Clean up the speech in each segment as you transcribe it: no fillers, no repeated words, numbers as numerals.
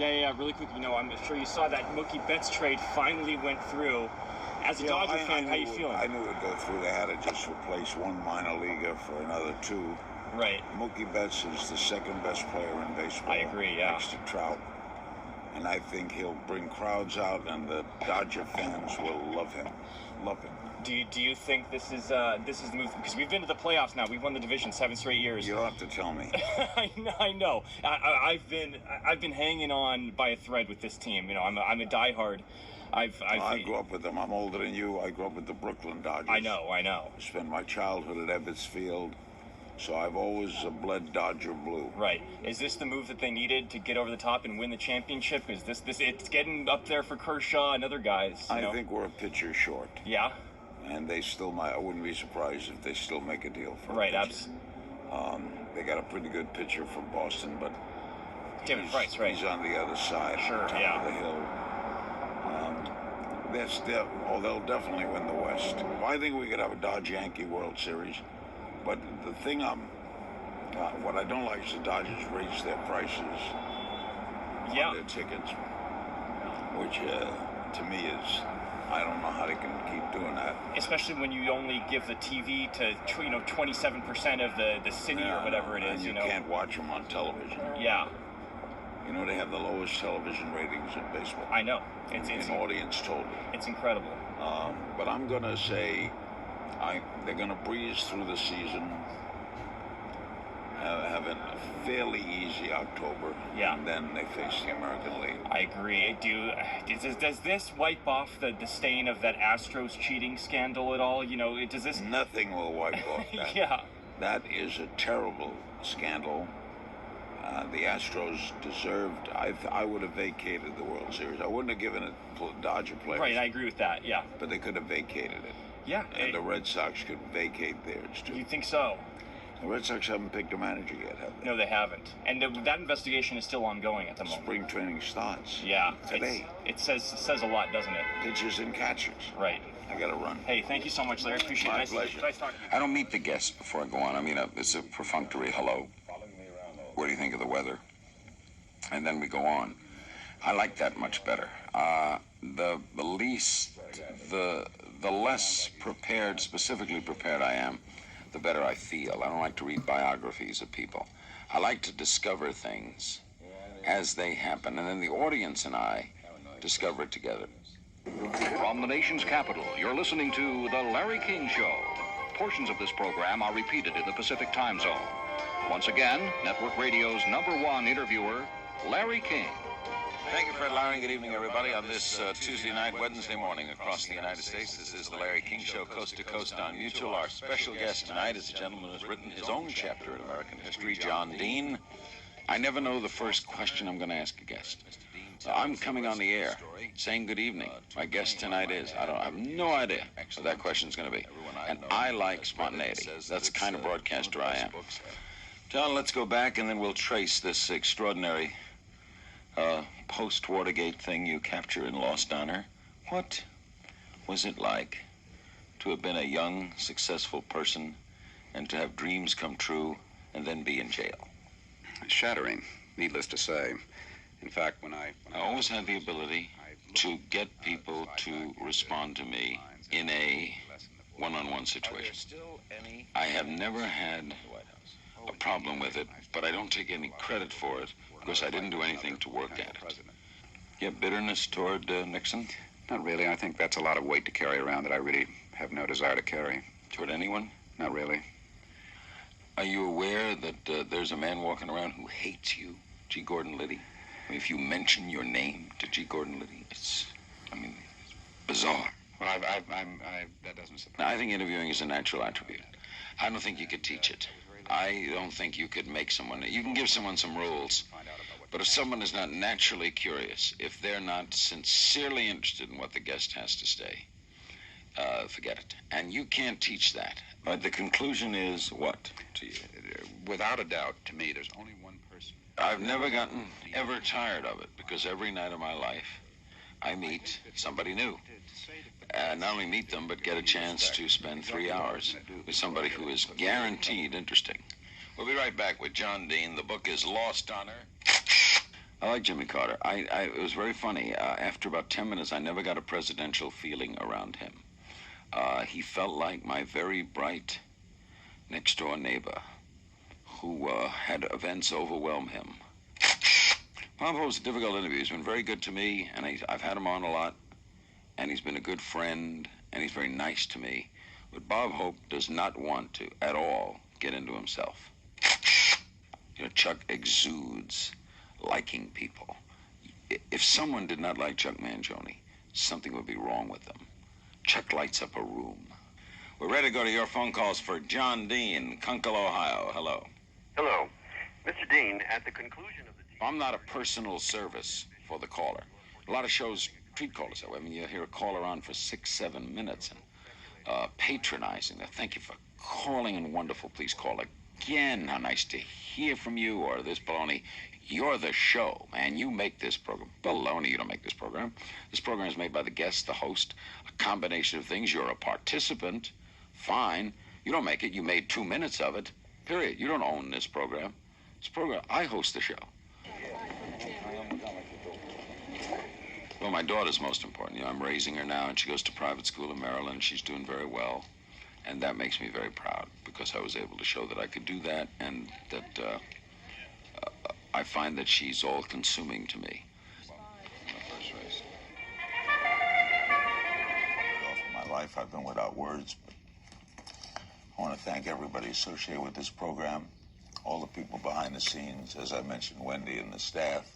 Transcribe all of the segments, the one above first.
Yeah, really quick, I'm sure you saw that Mookie Betts trade finally went through. As a Dodger fan, how you feeling? I knew it would go through. They had to just replace one minor leaguer for another two. Right. Mookie Betts is the second best player in baseball. I agree, yeah. Next to Trout. And I think he'll bring crowds out, and the Dodger fans will love him. Love him. Do you think this is the move? Because we've been to the playoffs now. We've won the division 7 straight years. You don't have to tell me. I know. I've been hanging on by a thread with this team. I'm a diehard. I grew up with them. I'm older than you. I grew up with the Brooklyn Dodgers. I know. I spent my childhood at Ebbets Field. So I've always bled Dodger blue. Right. Is this the move that they needed to get over the top and win the championship? Is this it's getting up there for Kershaw and other guys? I think we're a pitcher short. Yeah. And they still might. I wouldn't be surprised if they still make a deal for right. They got a pretty good pitcher from Boston, but David Price, right? He's on the other side. Sure. Top of the hill. They'll definitely win the West. I think we could have a Dodge-Yankee World Series. But the thing what I don't like is the Dodgers raise their prices on their tickets, which to me is, I don't know how they can keep doing that. Especially when you only give the TV to 27% of the city or whatever it is. And you can't watch them on television. Yeah. They have the lowest television ratings in baseball. I know. It's in audience total. It's incredible. But I'm gonna say. They're going to breeze through the season, have a fairly easy October, and then they face the American League. I agree. Does this wipe off the stain of that Astros cheating scandal at all? Does this... Nothing will wipe off that. Yeah. That is a terrible scandal. The Astros deserved... I would have vacated the World Series. I wouldn't have given it to Dodger players. Right, I agree with that, yeah. But they could have vacated it. Yeah. And the Red Sox could vacate theirs, too. You think so? The Red Sox haven't picked a manager yet, have they? No, they haven't. And that investigation is still ongoing at the moment. Spring training starts. Yeah. Today. It says a lot, doesn't it? Pitchers and catchers. Right. I got to run. Hey, thank you so much, Larry. Appreciate it. My pleasure. Nice talking to you. I don't meet the guests before I go on. It's a perfunctory hello. What do you think of the weather? And then we go on. I like that much better. The less prepared, specifically prepared I am, the better I feel. I don't like to read biographies of people. I like to discover things as they happen, and then the audience and I discover it together. From the nation's capital, you're listening to The Larry King Show. Portions of this program are repeated in the Pacific Time Zone. Once again, Network Radio's #1 interviewer, Larry King. Thank you, Fred Lowery. Good evening, everybody. On this Tuesday night, Wednesday morning across the United States, this is the Larry King Show, coast to coast on Mutual. Our special guest tonight is a gentleman who's written his own chapter in American history, John Dean. I never know the first question I'm going to ask a guest. I'm coming on the air saying good evening. My guest tonight is, I have no idea what that question's going to be. And I like spontaneity. That's the kind of broadcaster I am. John, let's go back and then we'll trace this extraordinary post-Watergate thing you capture in Lost Honor. What was it like to have been a young, successful person and to have dreams come true and then be in jail? Shattering, needless to say. In fact, when I always had the ability to get people to respond to me in a one-on-one situation. I have never had a problem with it, but I don't take any credit for it because I didn't do anything to work at it. You have bitterness toward Nixon? Not really. I think that's a lot of weight to carry around that I really have no desire to carry. Toward anyone? Not really. Are you aware that there's a man walking around who hates you, G. Gordon Liddy? I mean, if you mention your name to G. Gordon Liddy, it's bizarre. Well, that doesn't surprise me. I think interviewing is a natural attribute. I don't think you could teach it. I don't think you could make someone... You can give someone some rules, but if someone is not naturally curious, if they're not sincerely interested in what the guest has to say, forget it. And you can't teach that. But the conclusion is what to you? Without a doubt, to me, there's only one person. I've never gotten ever tired of it, because every night of my life, I meet somebody new. Not only meet them, but get a chance to spend 3 hours with somebody who is guaranteed interesting. We'll be right back with John Dean. The book is Lost Honor. I like Jimmy Carter. It was very funny. After about 10 minutes, I never got a presidential feeling around him. He felt like my very bright next-door neighbor who had events overwhelm him. Bob Hope's a difficult interview. He's been very good to me, and I've had him on a lot, and he's been a good friend, and he's very nice to me. But Bob Hope does not want to, at all, get into himself. You know, Chuck exudes liking people. If someone did not like Chuck Mangione, something would be wrong with them. Chuck lights up a room. We're ready to go to your phone calls for John Dean, Kunkel, Ohio. Hello. Hello. Mr. Dean, at the conclusion of the... I'm not a personal service for the caller. A lot of shows treat callers that way. I mean, you hear a caller on for 6-7 minutes and patronizing. Thank you for calling and wonderful. Please call again. How nice to hear from you, or this baloney. You're the show, man. You make this program. Baloney, you don't make this program. This program is made by the guest, the host, a combination of things. You're a participant. Fine. You don't make it. You made 2 minutes of it. Period. You don't own this program. This program, I host the show. Well, my daughter's most important. You know, I'm raising her now, and she goes to private school in Maryland. She's doing very well, and that makes me very proud because I was able to show that I could do that, and that I find that she's all-consuming to me. First race. All my life, I've been without words, but I want to thank everybody associated with this program, all the people behind the scenes, as I mentioned, Wendy and the staff,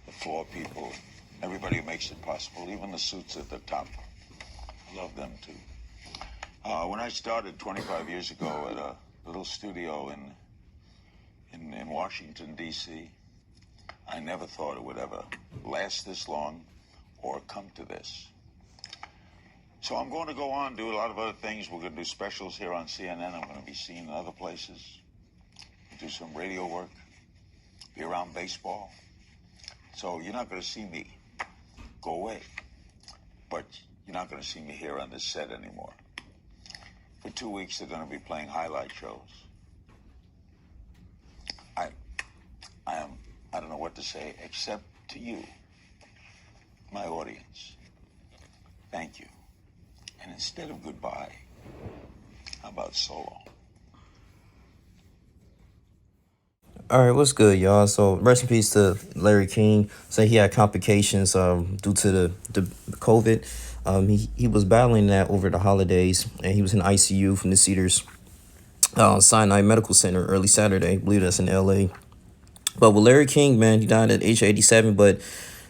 the floor people, everybody who makes it possible, even the suits at the top. I love them, too. When I started 25 years ago at a little studio in Washington, D.C., I never thought it would ever last this long or come to this. So I'm going to go on, do a lot of other things. We're going to do specials here on CNN. I'm going to be seen in other places, do some radio work, be around baseball. So you're not going to see me go away, but you're not going to see me here on this set anymore. For 2 weeks, they're going to be playing highlight shows. I don't know what to say except to you, my audience. Thank you. And instead of goodbye, how about so long? All right, what's good, y'all? So rest in peace to Larry King. Say he had complications due to the COVID. He was battling that over the holidays, and he was in ICU from the Cedars Sinai Medical Center early Saturday. I believe that's in LA. But with Larry King, man, he died at age 87. But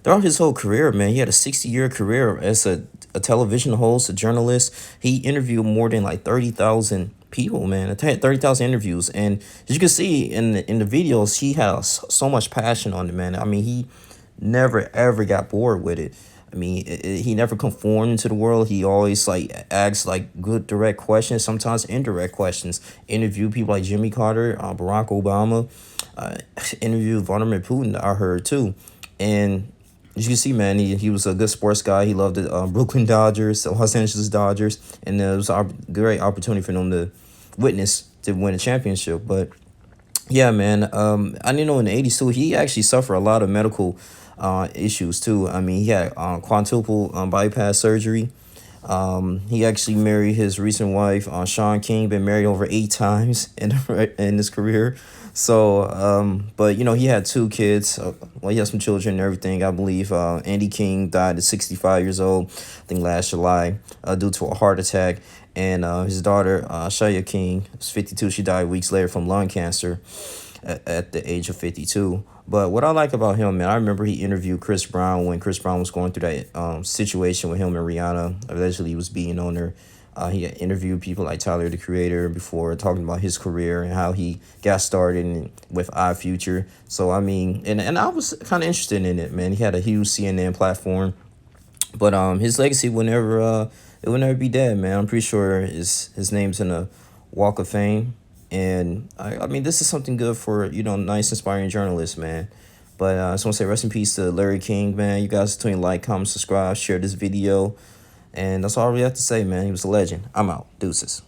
throughout his whole career, man, he had a 60-year career as a television host, a journalist. He interviewed more than like 30,000 people, man. I had 30,000 interviews. And as you can see in the videos, he has so much passion on it, man. I mean, he never, ever got bored with it. I mean, he never conformed to the world. He always like asks like good direct questions, sometimes indirect questions. Interviewed people like Jimmy Carter, Barack Obama, interviewed Vladimir Putin, I heard too. And as you can see, man, he was a good sports guy. He loved the Brooklyn Dodgers, the Los Angeles Dodgers, and it was a great opportunity for them to witness to win a championship. But yeah, man, I didn't know in the 80s too, he actually suffered a lot of medical issues too. I mean, he had quadruple bypass surgery. He actually married his recent wife, Sean King, been married over 8 times in his career. So, but you know, he had 2 kids. Well, he had some children and everything. I believe Andy King died at 65 years old, I think last July, due to a heart attack. And his daughter, Shaya King, was 52. She died weeks later from lung cancer at the age of 52. But what I like about him, man, I remember he interviewed Chris Brown when Chris Brown was going through that situation with him and Rihanna. Allegedly, he was beating on her. He had interviewed people like Tyler, the Creator, before, talking about his career and how he got started with iFuture. So, I mean, and I was kind of interested in it, man. He had a huge CNN platform. But his legacy will never be dead, man. I'm pretty sure his name's in a Walk of Fame. And I mean, this is something good for, you know, nice, inspiring journalists, man. But I just want to say rest in peace to Larry King, man. You guys between like, comment, subscribe, share this video. And that's all I really have to say, man. He was a legend. I'm out. Deuces.